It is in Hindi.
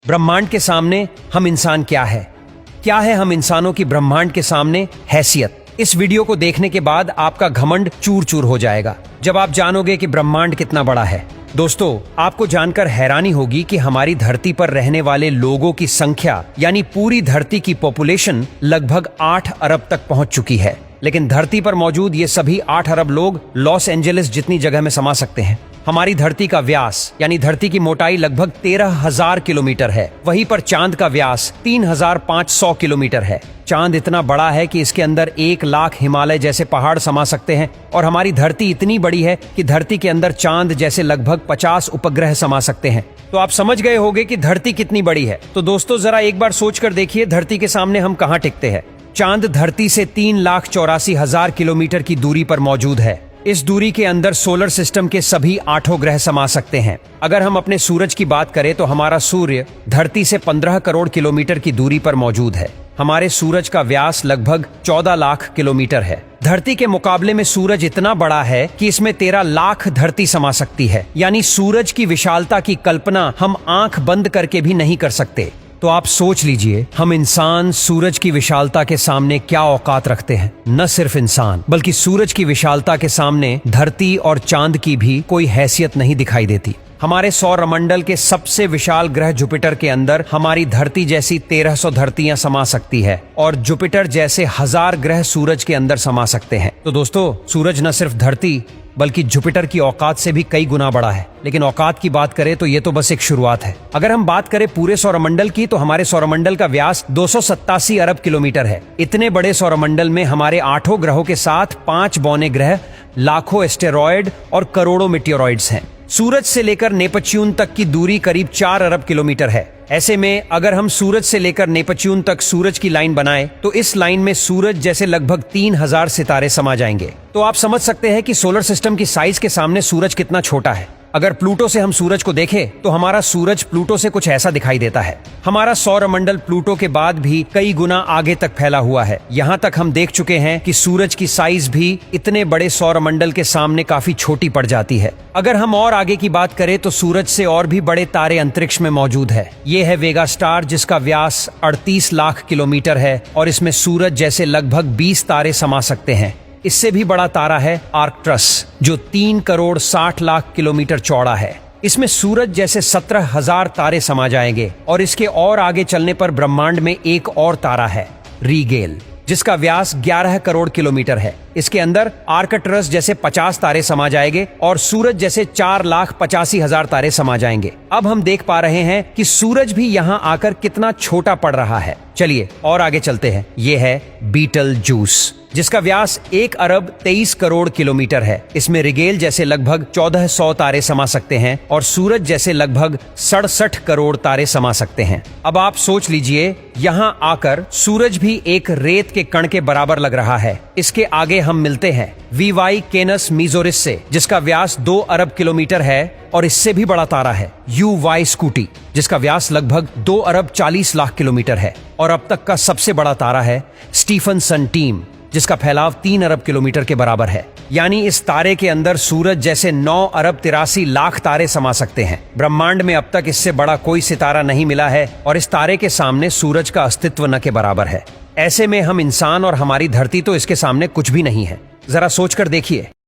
ब्रह्मांड के सामने हम इंसान क्या है हम इंसानों की ब्रह्मांड के सामने हैसियत। इस वीडियो को देखने के बाद आपका घमंड चूर चूर हो जाएगा जब आप जानोगे कि ब्रह्मांड कितना बड़ा है। दोस्तों, आपको जानकर हैरानी होगी कि हमारी धरती पर रहने वाले लोगों की संख्या यानी पूरी धरती की पॉपुलेशन लगभग 8 अरब तक पहुंच चुकी है। लेकिन धरती पर मौजूद ये सभी 8 अरब लोग लॉस एंजलिस जितनी जगह में समा सकते हैं। हमारी धरती का व्यास यानी धरती की मोटाई लगभग 13,000 किलोमीटर है। वहीं पर चांद का व्यास 3,500 किलोमीटर है। चांद इतना बड़ा है कि इसके अंदर 1 लाख हिमालय जैसे पहाड़ समा सकते हैं और हमारी धरती इतनी बड़ी है कि धरती के अंदर चांद जैसे लगभग 50 उपग्रह समा सकते हैं। तो आप समझ गए होंगे कि धरती कितनी बड़ी है। तो दोस्तों, जरा एक बार सोच कर देखिए, धरती के सामने हम कहाँ टिकते हैं। चांद धरती से 3,84,000 किलोमीटर की दूरी पर मौजूद है। इस दूरी के अंदर सोलर सिस्टम के सभी 8 ग्रह समा सकते हैं। अगर हम अपने सूरज की बात करें तो हमारा सूर्य धरती से 15 करोड़ किलोमीटर की दूरी पर मौजूद है। हमारे सूरज का व्यास लगभग 14 लाख किलोमीटर है। धरती के मुकाबले में सूरज इतना बड़ा है कि इसमें 13 लाख धरती समा सकती है। यानी सूरज की विशालता की कल्पना हम आंख बंद करके भी नहीं कर सकते। तो आप सोच लीजिए, हम इंसान सूरज की विशालता के सामने क्या औकात रखते हैं। न सिर्फ इंसान बल्कि सूरज की विशालता के सामने धरती और चांद की भी कोई हैसियत नहीं दिखाई देती। हमारे सौरमंडल के सबसे विशाल ग्रह जुपिटर के अंदर हमारी धरती जैसी 1300 धरतियां समा सकती है और जुपिटर जैसे 1000 ग्रह सूरज के अंदर समा सकते हैं। तो दोस्तों, सूरज न सिर्फ धरती बल्कि जुपिटर की औकात से भी कई गुना बड़ा है। लेकिन औकात की बात करें तो ये तो बस एक शुरुआत है। अगर हम बात करें पूरे सौरमंडल की तो हमारे सौरमंडल का व्यास 287 अरब किलोमीटर है। इतने बड़े सौरमंडल में हमारे 8 ग्रहों के साथ 5 बौने ग्रह, लाखों एस्टेरॉयड और करोड़ों मीटियोरॉइड्स हैं। सूरज से लेकर नेपच्यून तक की दूरी करीब 4 अरब किलोमीटर है। ऐसे में अगर हम सूरज से लेकर नेपच्यून तक सूरज की लाइन बनाएं तो इस लाइन में सूरज जैसे लगभग 3000 सितारे समा जाएंगे। तो आप समझ सकते हैं कि सोलर सिस्टम की साइज के सामने सूरज कितना छोटा है। अगर प्लूटो से हम सूरज को देखें तो हमारा सूरज प्लूटो से कुछ ऐसा दिखाई देता है। हमारा सौरमंडल प्लूटो के बाद भी कई गुना आगे तक फैला हुआ है। यहाँ तक हम देख चुके हैं कि सूरज की साइज भी इतने बड़े सौरमंडल के सामने काफी छोटी पड़ जाती है। अगर हम और आगे की बात करें तो सूरज से और भी बड़े तारे अंतरिक्ष में मौजूद है। ये है वेगा स्टार, जिसका व्यास 38 लाख किलोमीटर है और इसमें सूरज जैसे लगभग 20 तारे समा सकते हैं। इससे भी बड़ा तारा है आर्कट्रस, जो 3 करोड़ 60 लाख किलोमीटर चौड़ा है। इसमें सूरज जैसे 17,000 तारे समा जाएंगे। और इसके और आगे चलने पर ब्रह्मांड में एक और तारा है, रीगेल, जिसका व्यास 11 करोड़ किलोमीटर है। इसके अंदर आर्कट्रस जैसे 50 तारे समा जाएंगे और सूरज जैसे 4,85,000 तारे समा जाएंगे। अब हम देख पा रहे हैं कि सूरज भी यहाँ आकर कितना छोटा पड़ रहा है। चलिए और आगे चलते हैं। ये है बीटल जूस, जिसका व्यास 1 अरब 23 करोड़ किलोमीटर है। इसमें रिगेल जैसे लगभग 1400 तारे समा सकते हैं और सूरज जैसे लगभग 67 करोड़ तारे समा सकते हैं। अब आप सोच लीजिए, यहाँ आकर सूरज भी एक रेत के कण के बराबर लग रहा है। इसके आगे हम मिलते हैं वीवाई केनस मीजोरिस से, जिसका व्यास 2 अरब किलोमीटर है और इससे भी बड़ा तारा है यूवाई स्कूटी, जिसका व्यास लगभग 2 अरब 40 लाख किलोमीटर है। और अब तक का सबसे बड़ा तारा है स्टीफनसन टीम, जिसका फैलाव 3 अरब किलोमीटर के बराबर है। यानी इस तारे के अंदर सूरज जैसे 9 अरब 83 लाख तारे समा सकते हैं। ब्रह्मांड में अब तक इससे बड़ा कोई सितारा नहीं मिला है और इस तारे के सामने सूरज का अस्तित्व न के बराबर है। ऐसे में हम इंसान और हमारी धरती तो इसके सामने कुछ भी नहीं है। जरा सोचकर देखिए।